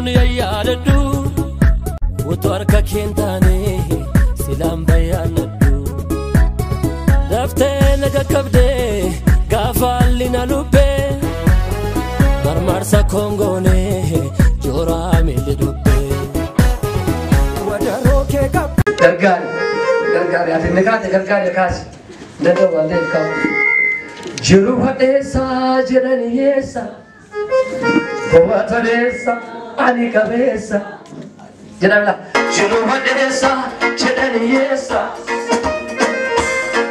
يياددو وتورك كنتاني سلام بياندو دفتي لك كبدي غافالينا لوبي مرمرسا كونغوني جورا ميلدوبي ودروكي كب غرغار يا نكات غرغار كاس ددو والدي كاب جرو هدسا جرنيسا Goa Teresa, ani cabeça. Janela, Juma Teresa, Chenaniesa.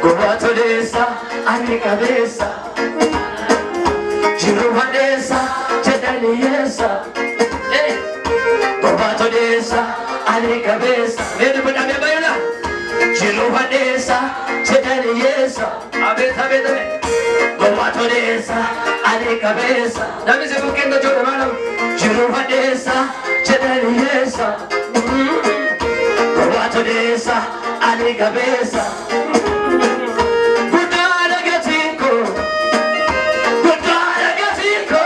Goa Teresa, ani cabeça. Juma Teresa, Chenaniesa. Goa Teresa, ani cabeça. Vem para minha baila. Juma Teresa, Chenaniesa. Abeta. Goa Teresa, ani cabeça. Dame esse pouquinho de ouro, mano. Juma Teresa, Chenaniesa. Goa Teresa, ani cabeça. Cuidado gatinho, cuidado gatinho,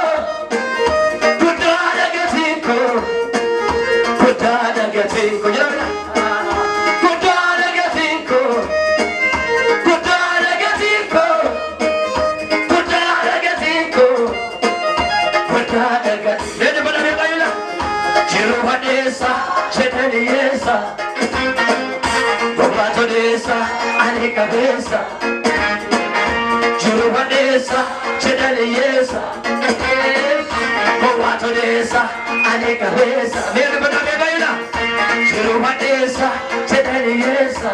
cuidado gatinho, cuidado gatinho. Ani cabeça, Juro Vanessa, Chenaniesa. Boa Teresa, ani cabeça. Vem para minha baila. Juro Vanessa, Chenaniesa.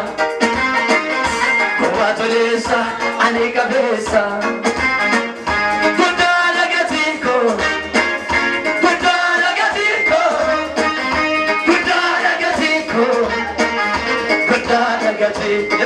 Boa Teresa, ani cabeça. Cuidado gatinho, cuidado gatinho, cuidado gatinho, cuidado gatinho.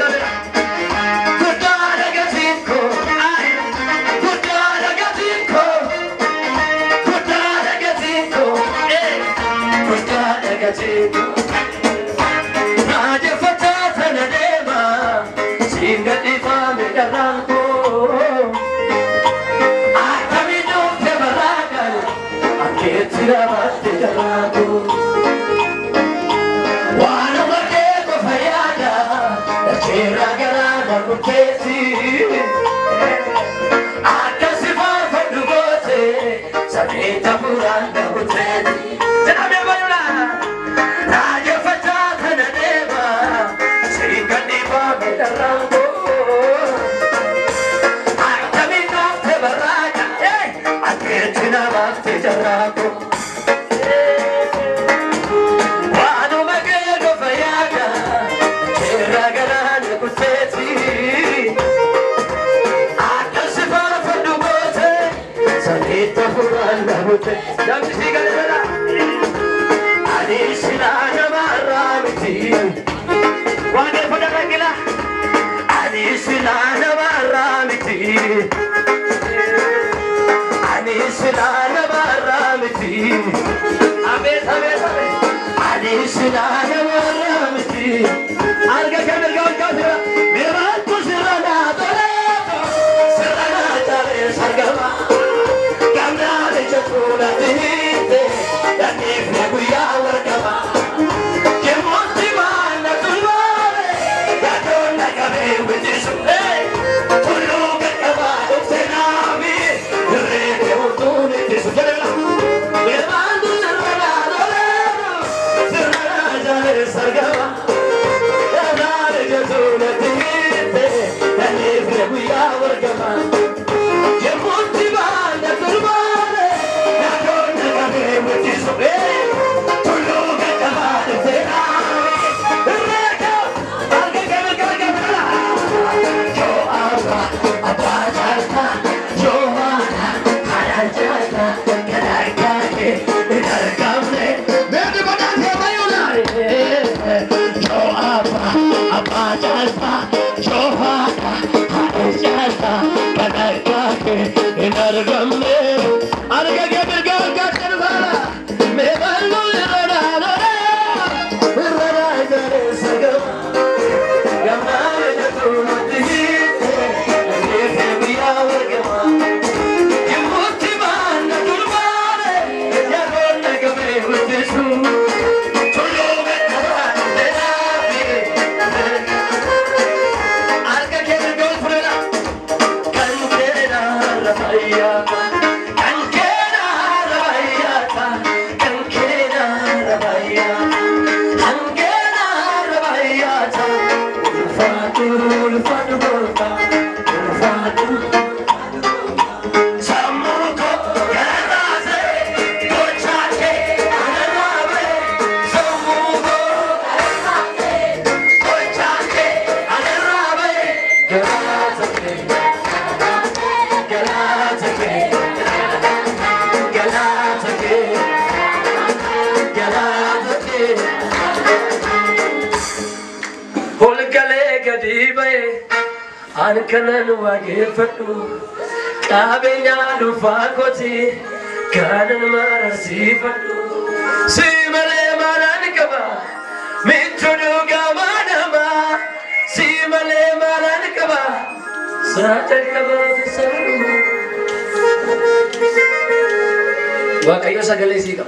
With أنكنا واقفتو كابينا لفاكوتي كان المرسيفتو سيمالي مالانكبا ميتونو قامانما سيمالي مالانكبا ساتكبا بسرما وكيو سجلي سيكا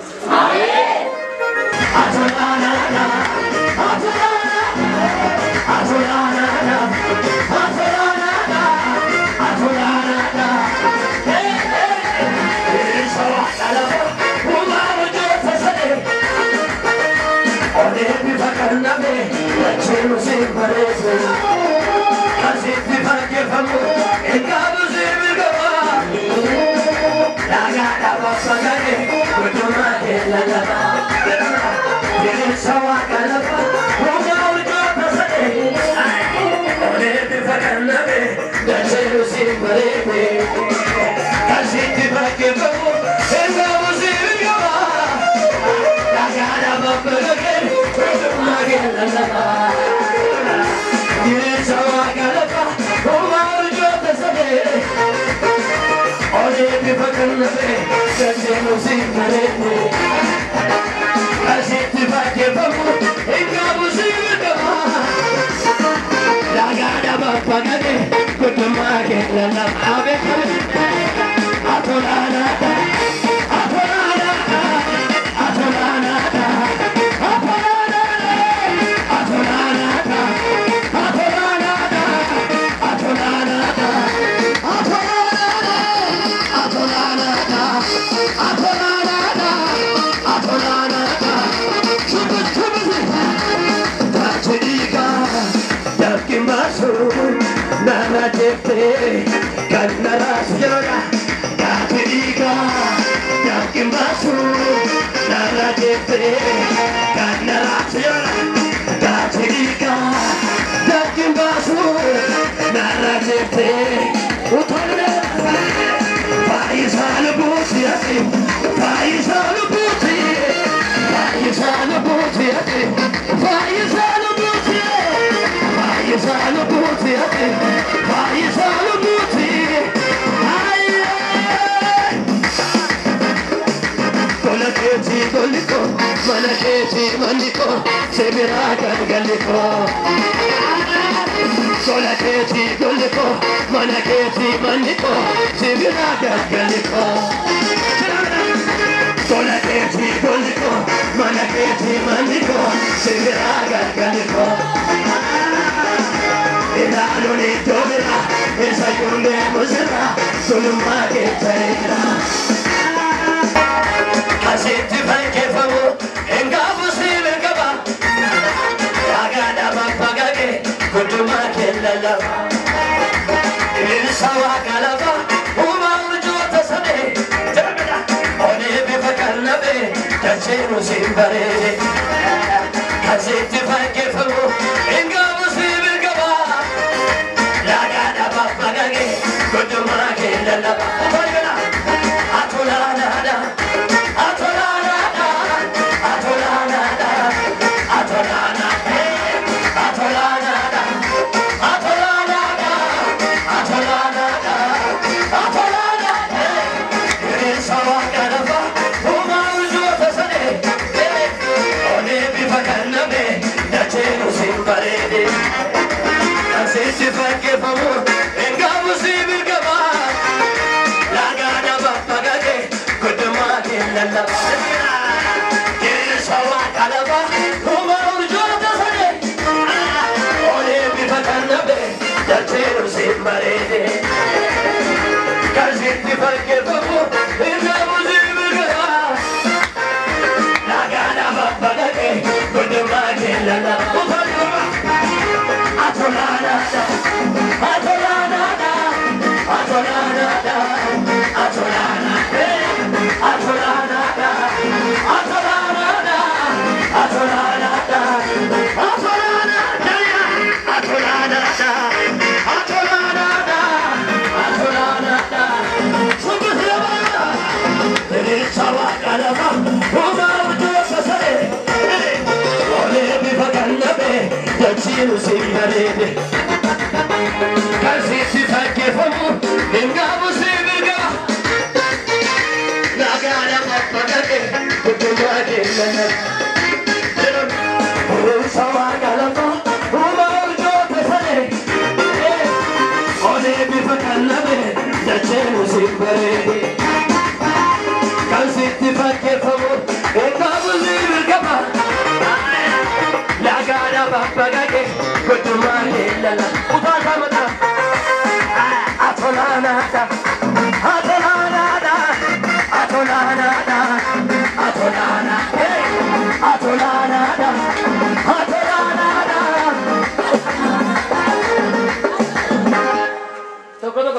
Cause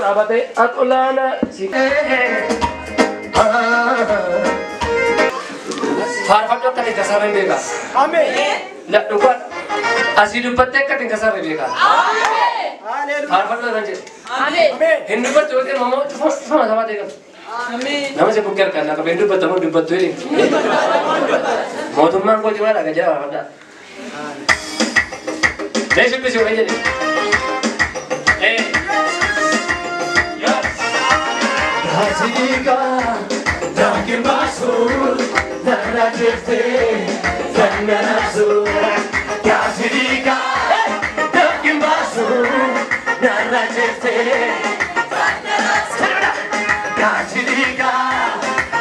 Abate atolana si farfadho kali kasarren beka amen la dukan asidu patte katin kasarre beka amen hallelujah farfadho ranje amen hindu patte oke mamo sama sama dega amen namaste bukker karna ka hindu patte mo dubbattu ini motumman ko jimala ga jara wada desu pesu aje Hasika, Dunkin' Basul, Narrajete, Kanarasu. Hasika, Dunkin' Basul, Narrajete, Kanarasu. Hasika,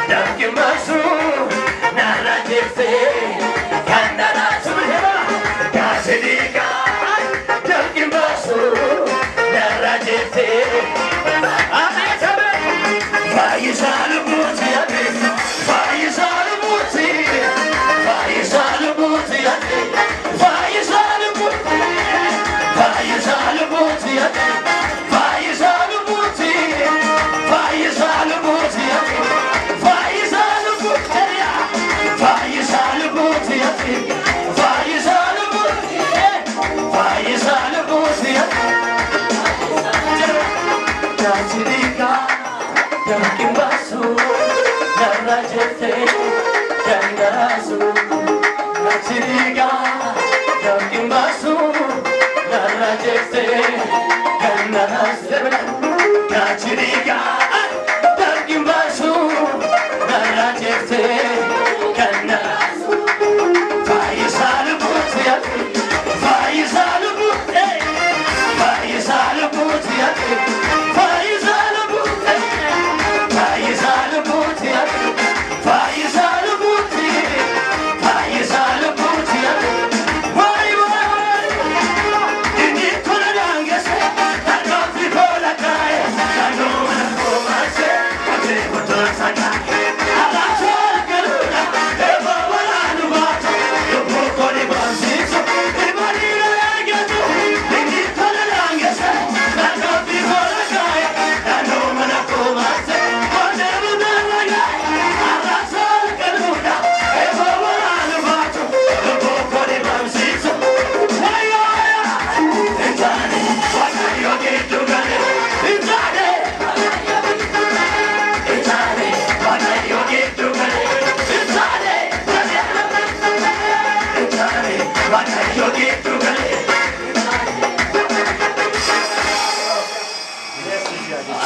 Dunkin' Basul, Narrajete, Kanarasu. Hasika, Dunkin' Basul, Narrajete. Dunkin' Basul, Narrajete, Kanarasu. Hasika, Dunkin' Basul, Narrajete, Kanarasu. Hasika, Dunkin' Basul, Narrajete, Kanarasu. Faisal Butiyat, Faisal Butiyat, Faisal Butiyat, Faisal Butiyat. Faisal Butiyat, Faisal Butiyat, Faisal Butiyat. Why? Did you call it on? Yes, I don't feel like I know when I go myself. I take what does I got. I got to get it. Ever when I do what you broke on the buses. Everybody I get to. Did you call it on? Yes, I don't feel like I know when I go myself.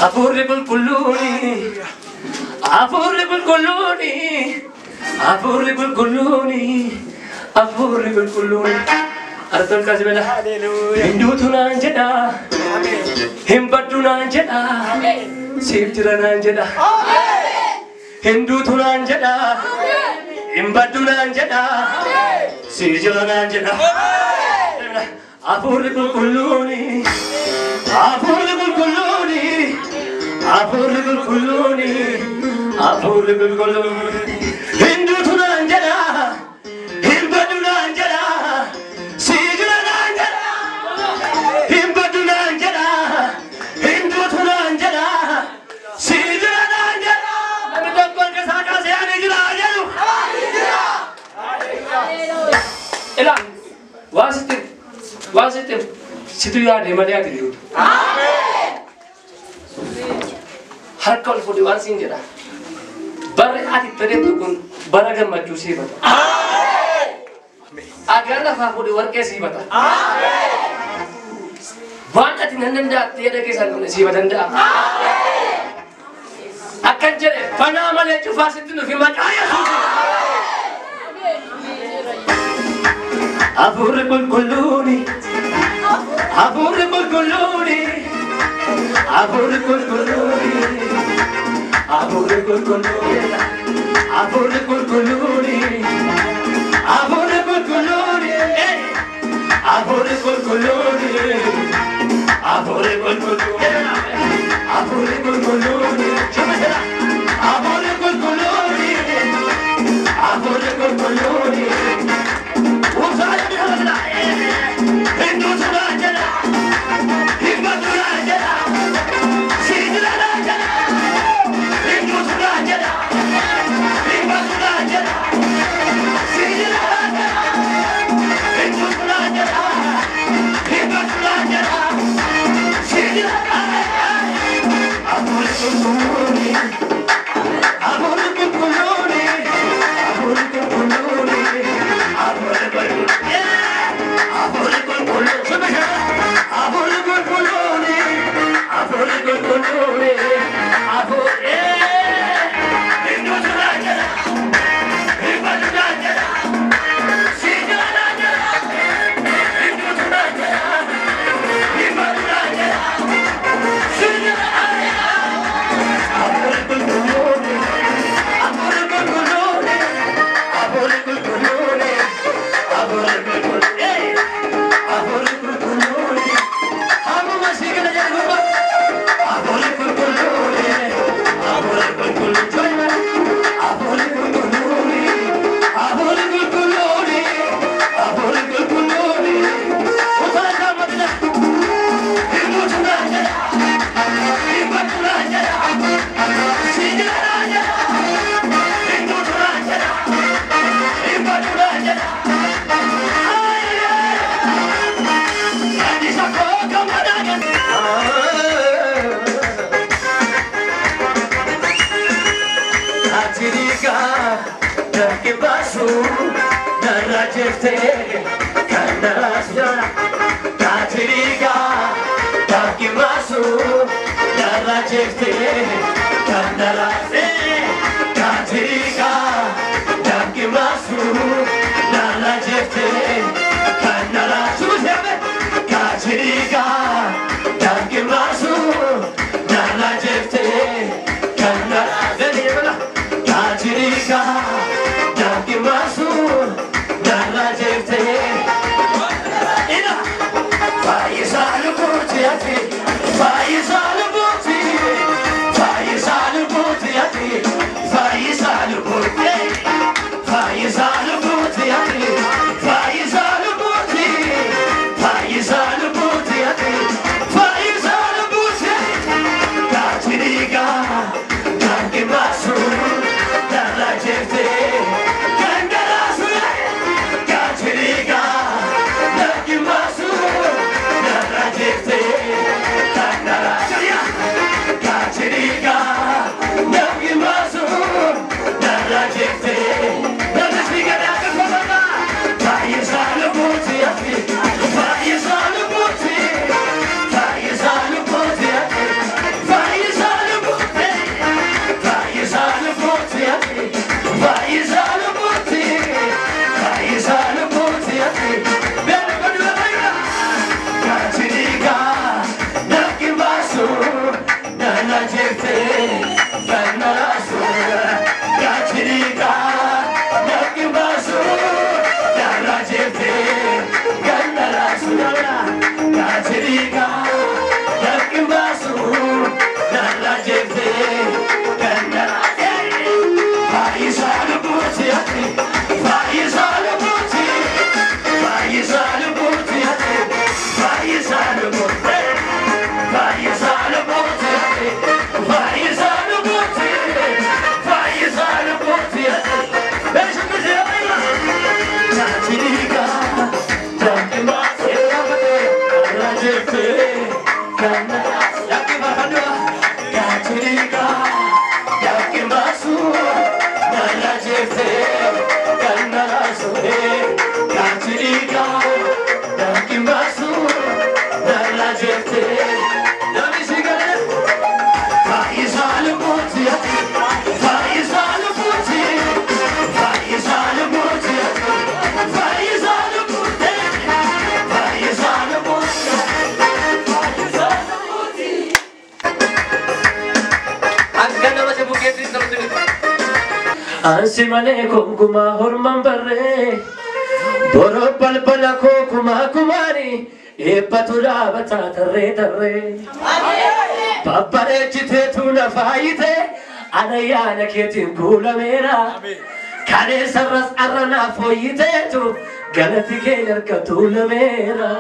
Affordable Kuluni, affordable Kuluni, affordable Kuluni, affordable Kuluni. Arthur Kazimela, Hindu Tunanjeda, Himbatunanjeda, Sivtirananjeda, Hindu Tunanjeda, Himbatunanjeda, Sivtirananjeda, affordable Kuluni, affordable Kuluni, affordable Kuluni, affordable Kuluni, Hindu Tunanjeda, Himbatunanjeda. Wasitim, situ ya de malia dulu. Amen. Harkal for the one thing jeda. Bar ati tere tukun baragam majusi bata. Amen. Agar na fa for the work si bata. Amen. Wan ati nanda tiada kesan kun si bata nda. Amen. Akan jere panama le tu fasitu no fi mataya suci. أبور كلوني أبور كلوني أبور كلوني أبور كلوني أبور كلوني أبور كلوني أبور كلوني أبور كلوني أبور كلوني شوف كده أبور كلوني أبور كلوني وصار بهذا إنه تراجع إنه تراجع سيدنا راجع إنه تراجع إنه تراجع سيدنا راجع إنه تراجع إنه تراجع سيدنا راجع أبور كلوني أبور كلوني أبور كلوني أبور كلوني أبور كلوني أبور كلوني أبور كلوني أبور إنه تراجع إنه تراجع سيدنا راجع إنه تراجع إنه تراجع سيدنا راجع أبور كلوني أبور كلوني أبور كلوني أبور كلوني أبور كلوني أبو مسيك نجار غربة أبور كلوني أبور كلوني أبور كلوني أبور كلوني أبور كلوني وطلع مدنا إنه تراجع إنه تراجع سيدنا راجع إنه تراجع إنه تراجع يعني شكوك مدنا أتريكا تركي باسو نراجفتي كنراسجنا أتريكا تركي باسو نراجفتي كنراسي أتريكا تركي باسو نراجفتي كنراسو أتريكا تركي باسو نراجفتي كنراسي أتريكا تركي باسو نراجفتي إذا فايزة لبوتي أتي فايزة لبوتي فايزة لبوتي أتي فايزة لبوتي فايزة لبوتي أتي فايزة لبوتي فايزة لبوتي أتي فايزة لبوتي كاتريكا تركي باسو نراجفتي Ansi malekum kuma horman barre Boro balbala ko kuma kumani Epatura bata tarre tarre Papare chite tu na faite Anayana ketin kula mera Kane sarras arana foyite tu Galati ke narkatula mera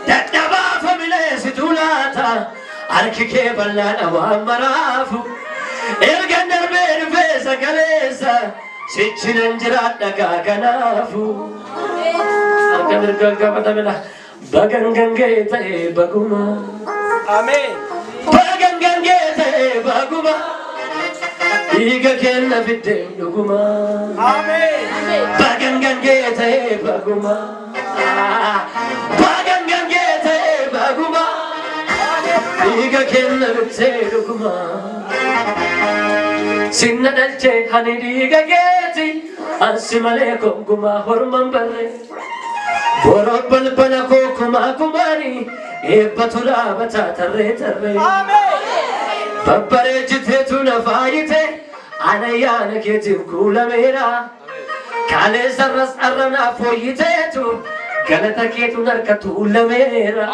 Dadaba famile situlata Arki ke ballana wa marafu Ergan darben fesa kalesa Sichin anjira daga kanafu Arkan dirgaga patamela Bagan gangete baguma Amen. Bagan gangete baguma Iga kenna fitte duguma Amen. Bagan gangete baguma Bagan gangete baguma Iga kenna fitte duguma Sinna dalche haniriga geti Ansi malekum kuma horman barre Borot balbala ko kuma kumani Epatura bata tarre tarre Babbare jite tu na fayite Anayana ketim kula mera Kale sarras arrana foyite tu Galata ketu narkatula mera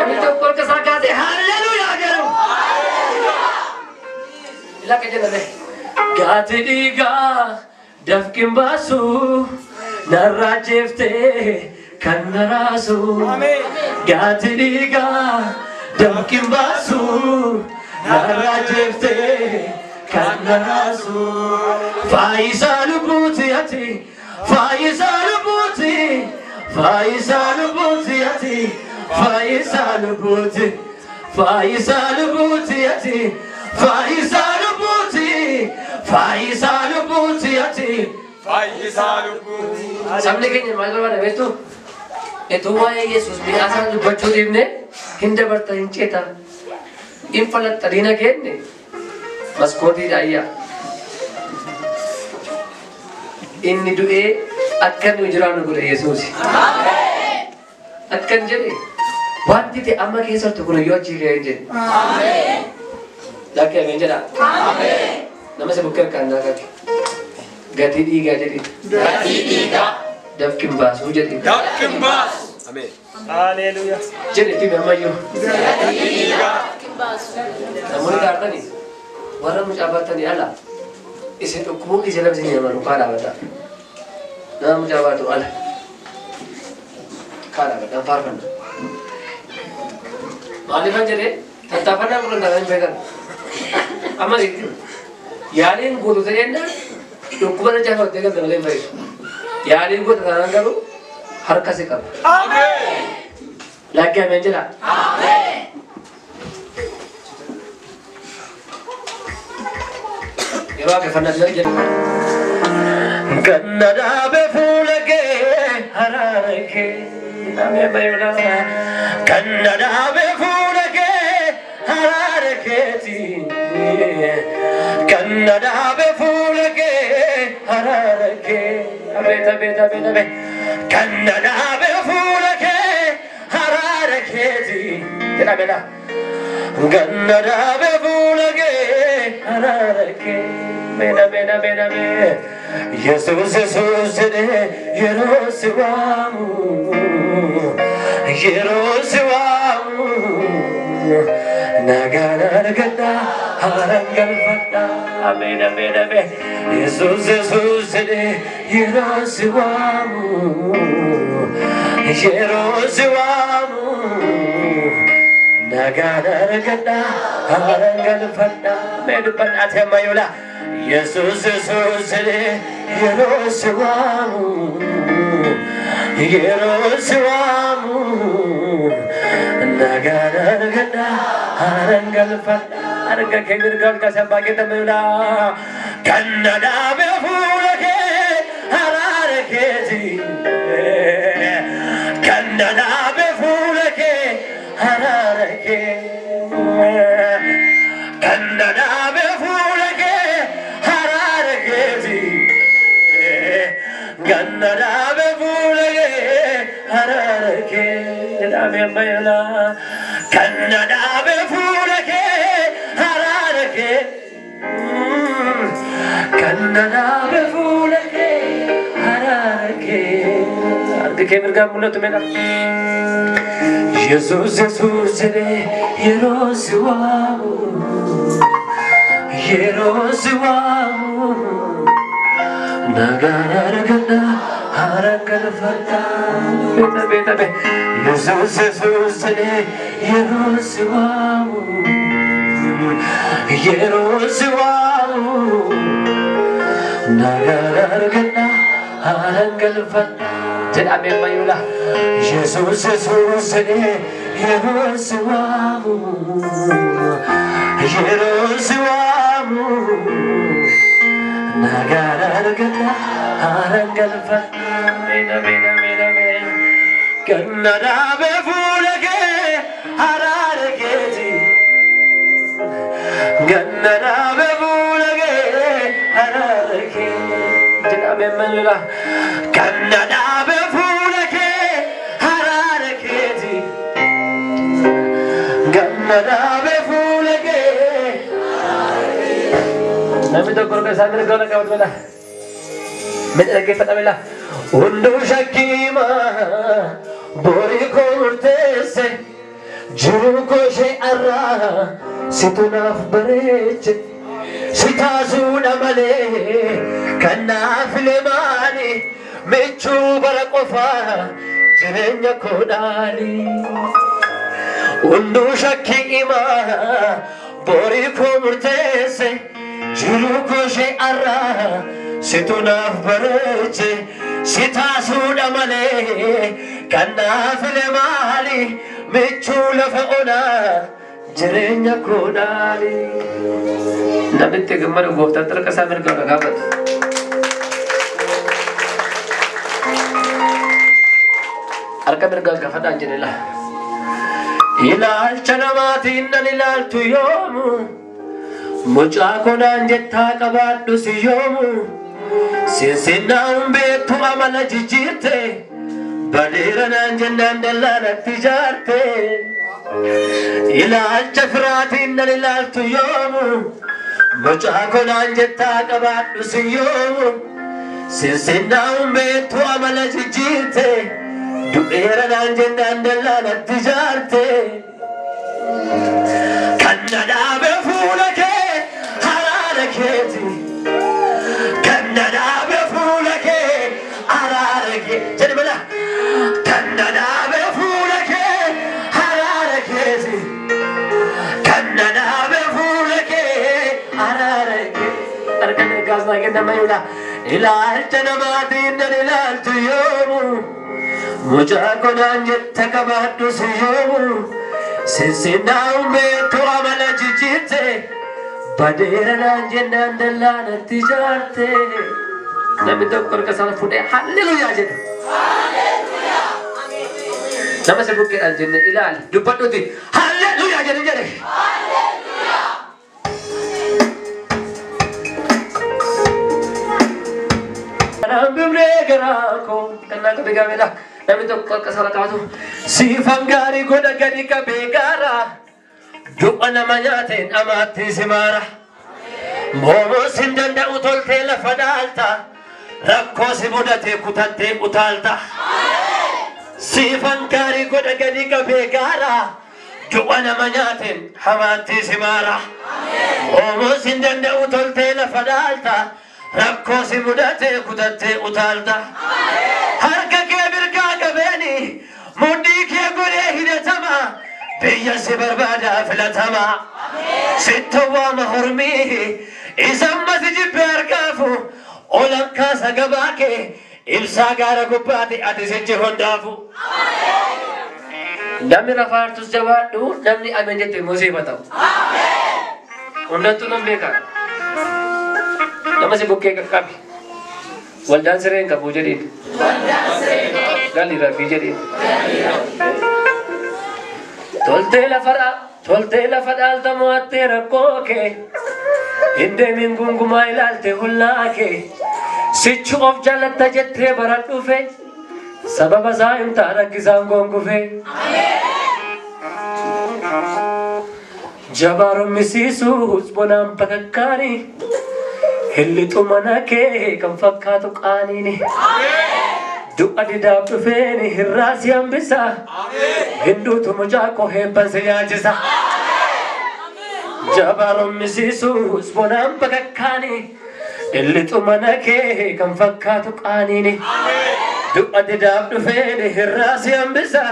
Amin to kol kasar kate hallelujah garu Ila ke jana Gati diga dafkin basu Narrajefte kan narasu Gati diga dafkin basu Narrajefte kan narasu Faisalu buti ati Faisalu buti Faisalu buti ati Faisalu buti Faisalu buti ati Faisalu buti Faisalu buti ati Faisalu buti. Sabne kenya magal wana bestu itu waya Yesus biasa baju dimne hinda berta hinceta infalat tadina kenne maskoti daya inni du'e akkan ujranu gure Yesus amen akkan jadi wanti te amma kesar to gure yochi genje amen lakke menjara amen nama se bukkar kanda ka gati diga jadi gati diga dafkin bas jadi Dafkin bas. Amen. Hallelujah. jadi tim amayo Gati diga. namun karena ni warna mencabatkan ni Allah isi tu kumu di dalam sini malu kala bata nama mencabat tu Allah kala bata farman malifan jadi tetapan nak belum dalam pegang amal itu yarin guru saja na dokumen aja kalau tekan dalam baik yarin guru tangan karu harga sekar Amen. lagi apa menjela Amen. Ewa ke fana lagi Kannada be fulage hararake name bayula Kannada be fulage hararake ti Kannada be fulage hararake abeta beta beta be Kannada be fulage hararake ti tena beta Kannada be fulage hararake Mena mena mena me Jesus Jesus de Yerusalemu Yerusalemu Nagana nagana harangal fata Amen amen amen Jesus Jesus de Yerusalemu Yerusalemu Nagana nagana harangal fata Medupan ate mayula Jesus Jesus de Yerusalemu Yerusalemu Nagana nagana harangal fata arga kengir gal ka sabage tamula Kannada be fulake hararake ji Kannada be fulake hararake Kannada be fulake hararake ji Kannada be fulake hararake name mayala Kannada be fulake hararake كننا بفولك هرارك أرجك مرجع مولت منا يسوع يسوع يروسوا نجارا رجلا هرجل فتا بيتا بيتا بي يسوع يسوع يروسوا نجارا رجلا هرجل فتا جناب مايولا يسوع يسوع يروسوا نجارا رجلا هرجل فتا بيتا بيتا بيتا بيتا كننا بفولك هراركتي كننا بفولك هراركتي جناب مايولا كننا بفولك هراركتي كننا بفولك نبي تقول كسامر كونا كوت بلا متأكد فتح بلا وندو شكيما بوري كورتس جرو كوشي أرا ستناف بريج ستازونا ملي كناف لماني ميچو برقفا جرنيا كونالي وندو شكيما بوري كورتس جرو كوشي أرا ستناف بريج ستازونا ملي كناف لماني ميچو لفقنا جرنيا كونالي نبت تجمل وقفت ترى كسامر كونا كابت أركب رجال كفدا جنلا إلال چناماتي إنن إلال تيوم مجاكونا جتا كبار دوسيوم سيسنا بيتو أملا جيجيرتي بديرنا جنان دلانا تجارتي إلال چفراتي إنن إلال تيوم مجاكونا جتا كبار دوسيوم سيسنا بيتو أملا جيجيرتي دبيرنا جنان دلانا تجارتي كننا بفولك هراركتي كننا بفولك هراركتي جنبنا كننا بفولك هراركتي كننا بفولك هراركتي أركن الجازنا كنا ما يولا إلى الجنبات إن إلى التيوم مجاكونا جتك بعد سيوم سيسنا وميتو عمل جيجيتي بديرنا جنان دلانا تجارتي نبي تذكر كسالة فودي هاليلويا جد هاليلويا نما سبوك الجنة إلال دبتو دي هاليلويا جد جد هاليلويا أنا بمريكراكو كنا كبيجاملا نبي تذكر كسالة كاتو سيفانغاري كودا كدي كبيجارا دوبنا مانياتين أماتي سمارة مومو سندن داوتول تيلا فدالتا ركو سبودتي كتنتي أتالتا سيفانغاري كودا كدي كبيجارا دوبنا مانياتين أماتي سمارة مومو سندن داوتول تيلا فدالتا ركو سبودتي كتنتي أتالتا هركا كبيركا كبيني مودي كيغوري هيدتما بيا سبربادا فلتما ستوا مهرمي إذا ما تجي بيركافو أولم كاسا جباكي إبسا غارا غباتي أتسجي هندافو نامي رفارتوس جوادو نامي أمنجت مصيبتاو هنداتو نمبيكا نما سبوكي كابي والدان سرين كابو جديد غالي رافي جديد تولتي لفرا التمواتي ركوكي إندي من غنغما إلالتي هلاكي سيچو of جالتا جتري براتو في سبب زايم تارك زانغونغو في جبارو مسيسو حسبونام پككاري Hilli tumanake kan fakkaatu qaaniini. Du'a didaaf dhufeeni hirraas hambisa. Hinduutu mucaaqoo heebban si nyaachisa. Jabaaroon misiisuus bonaan bakakkaani. Hilli tumanake kan fakkaatu qaaniini. Du'a didaaf dhufeeni hirraas hambisa.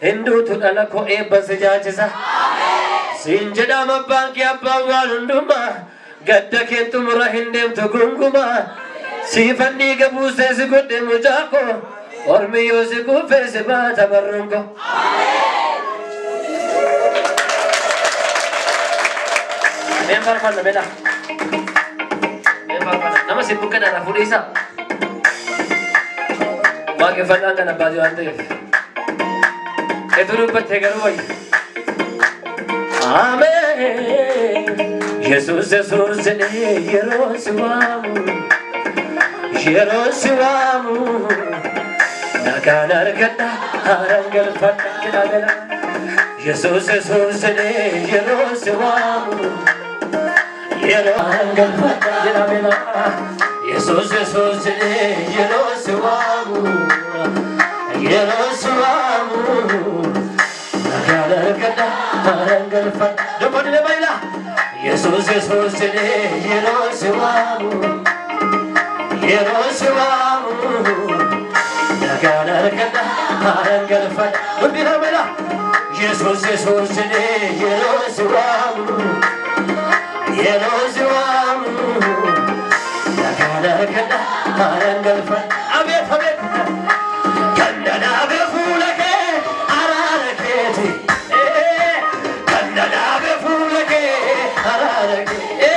Hinduutu dhala koo heebban si nyaachisa. Siin jedhama abbaan kee abbaan waan hundumaa. Gadda keetu mura hin deemtu gungumaa. Siifan dhiiga buusee si godhe mucaaqoo. Ormi yoo si kuufee si baata barrunko. Meen farfanna bedha. Meen farfanna. Nama si buqqadhaadha fuudhii isaa. Waaqeffannaan kan abbaati waan ta'eef. Etu dubbattee garuu wayya. Ameen. Jesus jedhee yeroo si waamu. Yeroo si waamu. Nagaan argadha haaraan galfadha jedhamela. Jesus jedhee yeroo si waamu. Yeroo haaraan galfadha jedhamela. Jesus jedhee yeroo si waamu. Yeroo si waamu. Nagaan argadha haaraan galfadha. Dubbadile bayla. Jesus jedhee yeroo si waamu. Yeroo si waamu. Nagaan argadha haaraan galfadha. Dubbadile bayla. Jesus jedhee yeroo si waamu. Yeroo si waamu. Nagaan argadha haaraan galfadha. Abeet abeet. Kan dadhabe fuula kee araara keeti. Kan dadhabe fuula kee araara kee.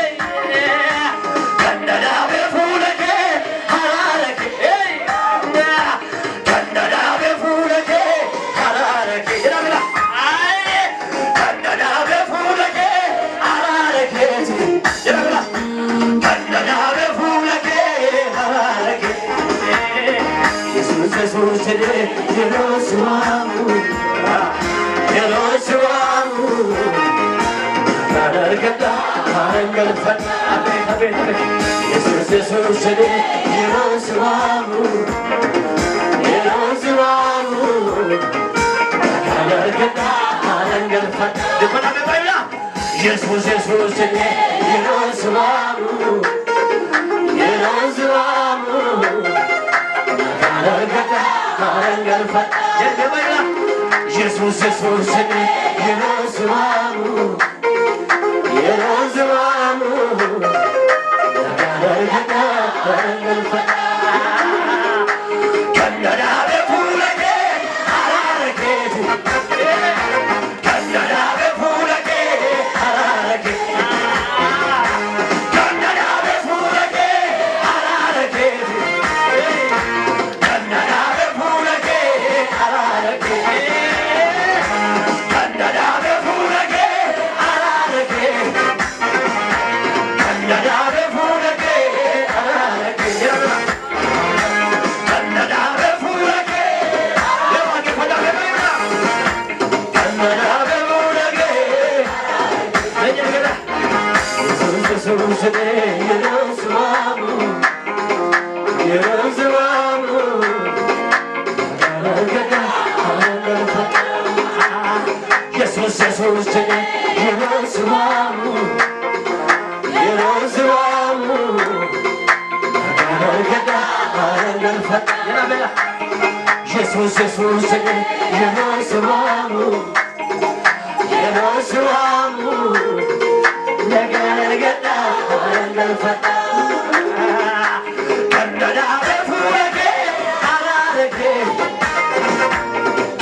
Kan dadhabe fuula kee araara kee. Kan dadhabe fuula kee araara kee. Jedhamela. Kan dadhabe fuula kee araara keeti. Jedhamela. Kan dadhabe fuula kee araara kee. Jesus jedhee yeroo si waamu. Yeroo si waamu. Nagaan argadha haaraan galfadha. Abeet abeet abeet. Jesus jedhee yeroo si waamu. Yeroo si waamu. Nagaan argadha haaraan galfadha. Dubbadhabe bayla. Jesus jedhee yeroo si waamu. Yeroo si waamu. Nagaan argadha haaraan galfadha. Jedhe bayla. Jesus jedhee yeroo si waamu. Yeroo si waamu. Nagaan argadha haaraan galfadha. Kan dadhabe fuula kee araara keeti. Kan dadhabe fuula kee araara keeti. Kan dadhabe fuula kee araara keeti. Kan dadhabe fuula kee araara keeti. Kan dadhabe fuula kee araara keeti. Kan dadhabe fuula kee araara keeti. Kan dadhabe fuula kee yoo waaqeffadhabe bayna. Kan dadhabe fuula kee. Jedhamela. Jesus jedhee yeroo si waamu. Yeroo si waamu. Nagaan argadha haaraan galfadha. Jesus jedhee yeroo si waamu. Yeroo si waamu. Nagaan argadha haaraan galfadha. Jedhamela. Jesus jedhee yeroo si waamu. Yeroo si waamu. Nagaan argadha haaraan galfadha. Kan dadhabe fuula kee araara kee.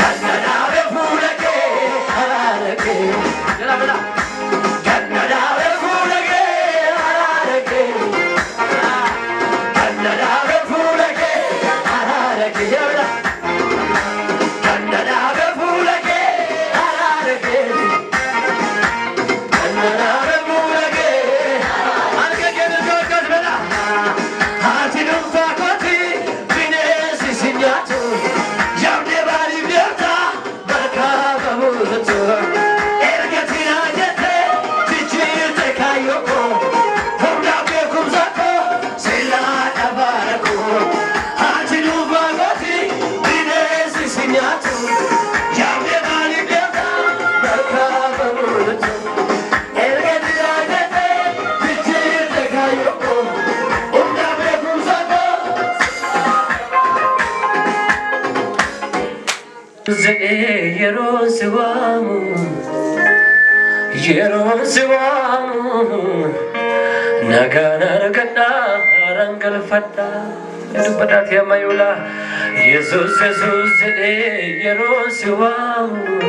Kan dadhabe fuula kee araara kee. Jedhamela. Kan dadhabe fuula kee araara kee. Kan dadhabe fuula kee araara kee. Jedhamela. Kan dadhabe fuula kee araara kee. Kan dadhabe fuula kee. Harka kee mirga olkaas bedha. زدي يروسوامو نغانا رغدا رنگل فتا بدات يا مايولا يسوس زدي يروسوامو